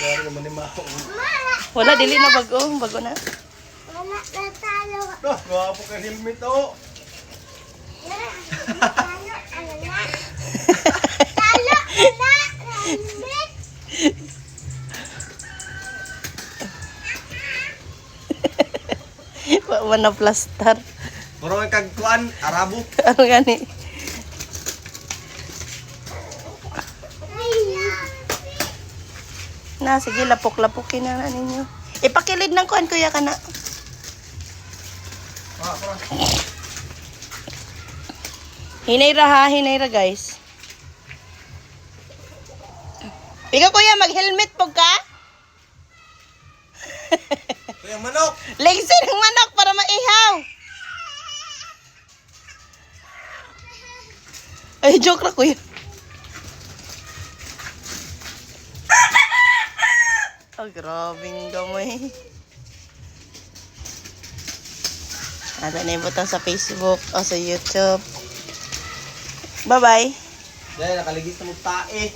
Wala naman ni Mao. Wala, dili na bago. Bago na. Wala na talo. Noh, gwapo ka helmet oh. Talo, ano na? Talo, wala. Helmet. Wana plaster. Murong kag kuan, Arabo. Ano gani? Na, sige, lapok-lapokin na ninyo. Ipakilid ng kuan, kuya ka na. Hinayra ha, hinayra guys. Ikaw kuya, mag-helmet po ka? Kuya manok. Lengse ng manok para maihaw. Ay, joke na kuya. Oh, grabing gamay. Ada na ibutang sa Facebook o sa YouTube. Bye-bye. Dahil nakaligit na mo tae.